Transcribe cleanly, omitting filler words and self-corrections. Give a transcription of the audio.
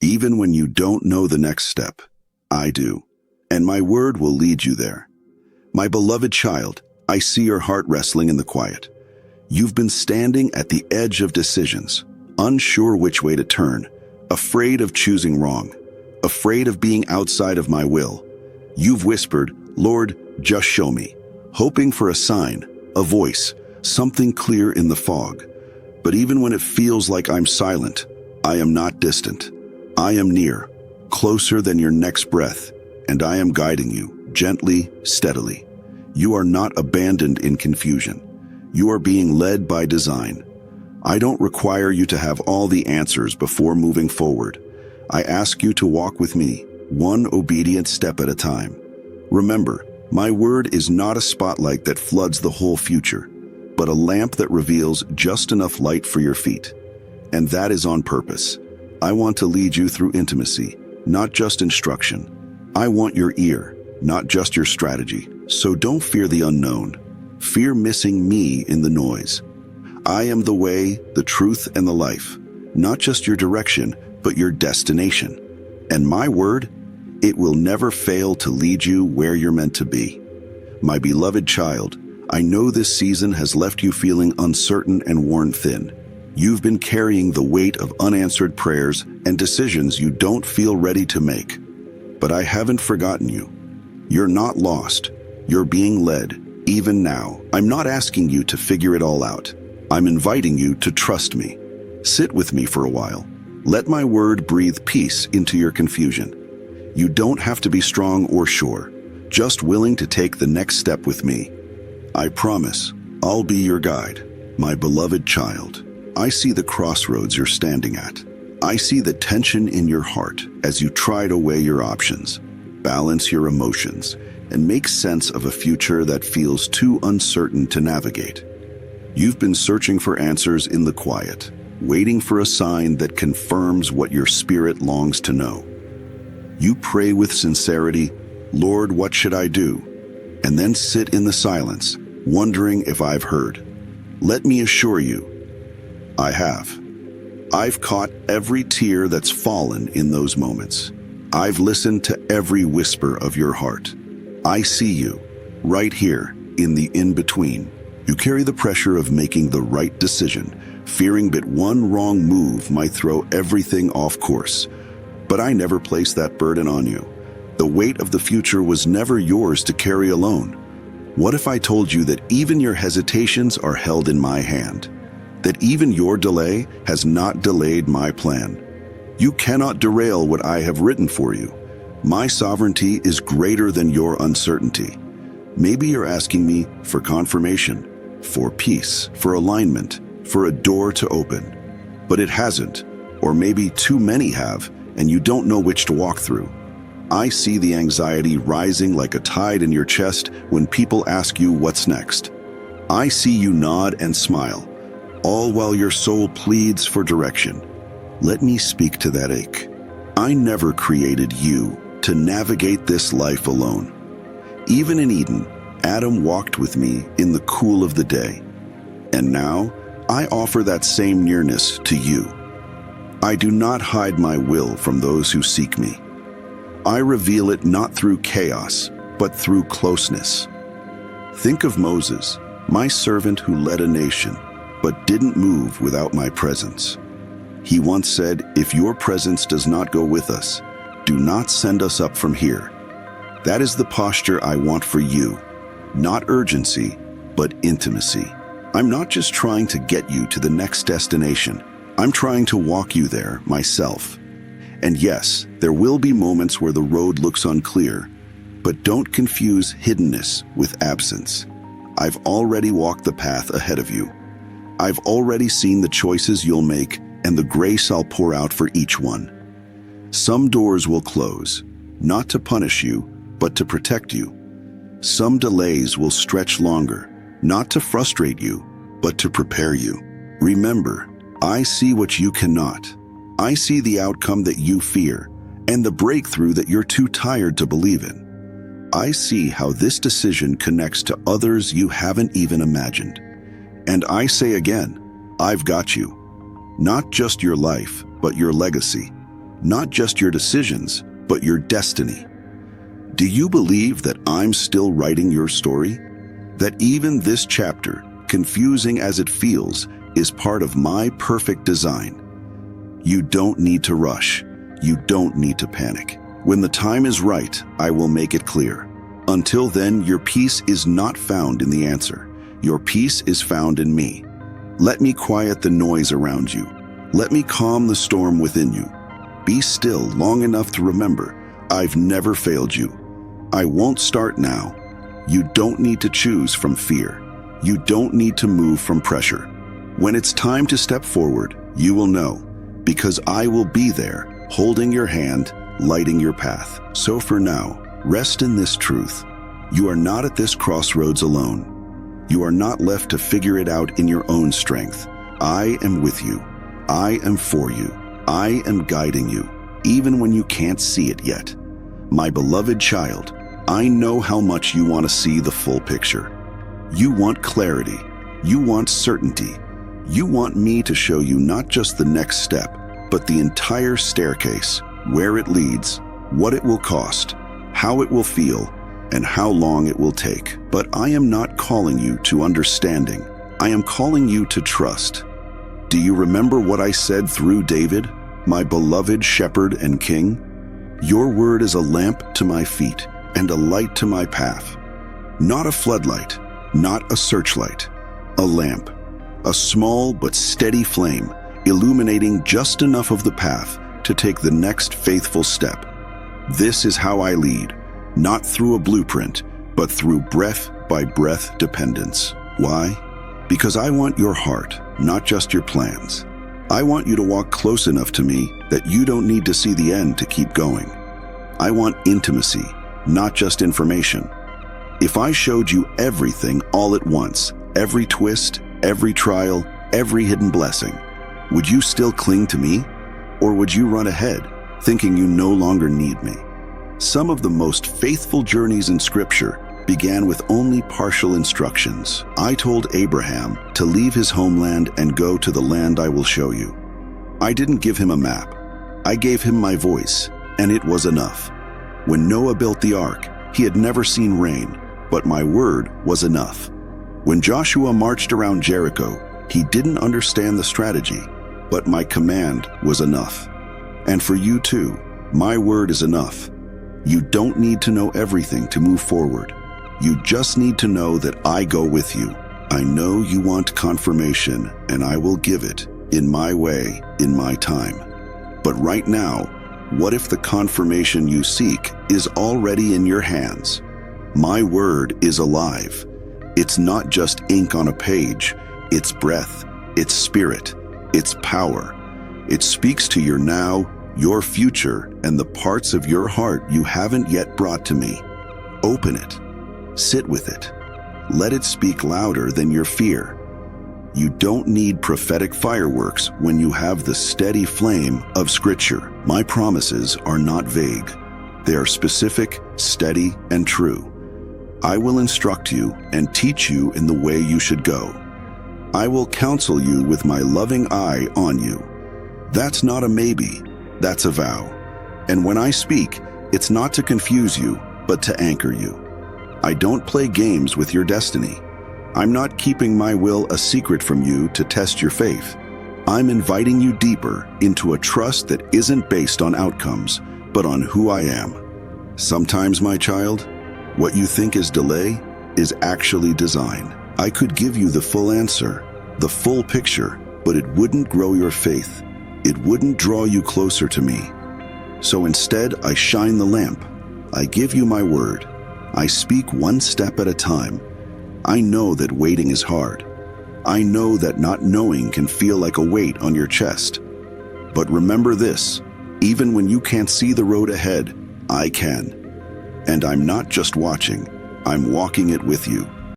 Even when you don't know the next step, I do. And my word will lead you there. My beloved child, I see your heart wrestling in the quiet. You've been standing at the edge of decisions, unsure which way to turn, afraid of choosing wrong, afraid of being outside of my will. You've whispered, Lord, just show me, hoping for a sign, a voice, something clear in the fog. But even when it feels like I'm silent, I am not distant. I am near, closer than your next breath, and I am guiding you, gently, steadily. You are not abandoned in confusion. You are being led by design. I don't require you to have all the answers before moving forward. I ask you to walk with me, one obedient step at a time. Remember, my word is not a spotlight that floods the whole future, but a lamp that reveals just enough light for your feet. And that is on purpose. I want to lead you through intimacy, not just instruction. I want your ear, not just your strategy. So don't fear the unknown. Fear missing me in the noise. I am the way, the truth, and the life. Not just your direction, but your destination. And my word, it will never fail to lead you where you're meant to be. My beloved child, I know this season has left you feeling uncertain and worn thin. You've been carrying the weight of unanswered prayers and decisions you don't feel ready to make. But I haven't forgotten you. You're not lost. You're being led, even now. I'm not asking you to figure it all out. I'm inviting you to trust me. Sit with me for a while. Let my word breathe peace into your confusion. You don't have to be strong or sure, just willing to take the next step with me. I promise, I'll be your guide, my beloved child. I see the crossroads you're standing at. I see the tension in your heart as you try to weigh your options, balance your emotions, and make sense of a future that feels too uncertain to navigate. You've been searching for answers in the quiet, waiting for a sign that confirms what your spirit longs to know. You pray with sincerity, Lord, what should I do? And then sit in the silence, wondering if I've heard. Let me assure you, I have. I've caught every tear that's fallen in those moments. I've listened to every whisper of your heart. I see you, right here, in the in-between. You carry the pressure of making the right decision, fearing that one wrong move might throw everything off course. But I never placed that burden on you. The weight of the future was never yours to carry alone. What if I told you that even your hesitations are held in my hand? That even your delay has not delayed my plan? You cannot derail what I have written for you. My sovereignty is greater than your uncertainty. Maybe you're asking me for confirmation, for peace, for alignment, for a door to open. But it hasn't, or maybe too many have, and you don't know which to walk through. I see the anxiety rising like a tide in your chest when people ask you what's next. I see you nod and smile, all while your soul pleads for direction. Let me speak to that ache. I never created you to navigate this life alone. Even in Eden, Adam walked with me in the cool of the day. And now, I offer that same nearness to you. I do not hide my will from those who seek me. I reveal it not through chaos, but through closeness. Think of Moses, my servant who led a nation, but didn't move without my presence. He once said, if your presence does not go with us, do not send us up from here. That is the posture I want for you. Not urgency, but intimacy. I'm not just trying to get you to the next destination. I'm trying to walk you there myself. And yes, there will be moments where the road looks unclear, but don't confuse hiddenness with absence. I've already walked the path ahead of you. I've already seen the choices you'll make and the grace I'll pour out for each one. Some doors will close, not to punish you, but to protect you. Some delays will stretch longer, not to frustrate you, but to prepare you. Remember, I see what you cannot. I see the outcome that you fear, and the breakthrough that you're too tired to believe in. I see how this decision connects to others you haven't even imagined. And I say again, I've got you. Not just your life, but your legacy. not just your decisions, but your destiny. Do you believe that I'm still writing your story? That even this chapter, confusing as it feels, is part of my perfect design? You don't need to rush. You don't need to panic. When the time is right, I will make it clear. Until then, your peace is not found in the answer. Your peace is found in me. Let me quiet the noise around you. Let me calm the storm within you. Be still long enough to remember, I've never failed you. I won't start now. You don't need to choose from fear. You don't need to move from pressure. When it's time to step forward, you will know, because I will be there, holding your hand, lighting your path. So for now, rest in this truth. You are not at this crossroads alone. You are not left to figure it out in your own strength. I am with you. I am for you. I am guiding you, even when you can't see it yet. My beloved child, I know how much you want to see the full picture. You want clarity. You want certainty. You want me to show you not just the next step, but the entire staircase, where it leads, what it will cost, how it will feel, and how long it will take. But I am not calling you to understanding. I am calling you to trust. Do you remember what I said through David, my beloved shepherd and king? Your word is a lamp to my feet and a light to my path. Not a floodlight, not a searchlight, a lamp, a small but steady flame, illuminating just enough of the path to take the next faithful step. This is how I lead, not through a blueprint, but through breath by breath dependence. Why? Because I want your heart, not just your plans. I want you to walk close enough to me that you don't need to see the end to keep going. I want intimacy, not just information. If I showed you everything all at once, every twist, every trial, every hidden blessing, would you still cling to me? Or would you run ahead, thinking you no longer need me? Some of the most faithful journeys in Scripture began with only partial instructions. I told Abraham to leave his homeland and go to the land I will show you. I didn't give him a map. I gave him my voice, and it was enough. When Noah built the ark, he had never seen rain, but my word was enough. When Joshua marched around Jericho, he didn't understand the strategy, but my command was enough. And for you too, my word is enough. You don't need to know everything to move forward. You just need to know that I go with you. I know you want confirmation, and I will give it, in my way, in my time. But right now, what if the confirmation you seek is already in your hands? My word is alive. It's not just ink on a page. It's breath, it's spirit, it's power. It speaks to your now, your future, and the parts of your heart you haven't yet brought to me. Open it. Sit with it. Let it speak louder than your fear. You don't need prophetic fireworks when you have the steady flame of Scripture. My promises are not vague. They are specific, steady, and true. I will instruct you and teach you in the way you should go. I will counsel you with my loving eye on you. That's not a maybe, that's a vow. And when I speak, it's not to confuse you, but to anchor you. I don't play games with your destiny. I'm not keeping my will a secret from you to test your faith. I'm inviting you deeper into a trust that isn't based on outcomes, but on who I am. Sometimes, my child, what you think is delay is actually design. I could give you the full answer, the full picture, but it wouldn't grow your faith. It wouldn't draw you closer to me. So instead, I shine the lamp. I give you my word. I speak one step at a time. I know that waiting is hard. I know that not knowing can feel like a weight on your chest. But remember this, even when you can't see the road ahead, I can. And I'm not just watching, I'm walking it with you.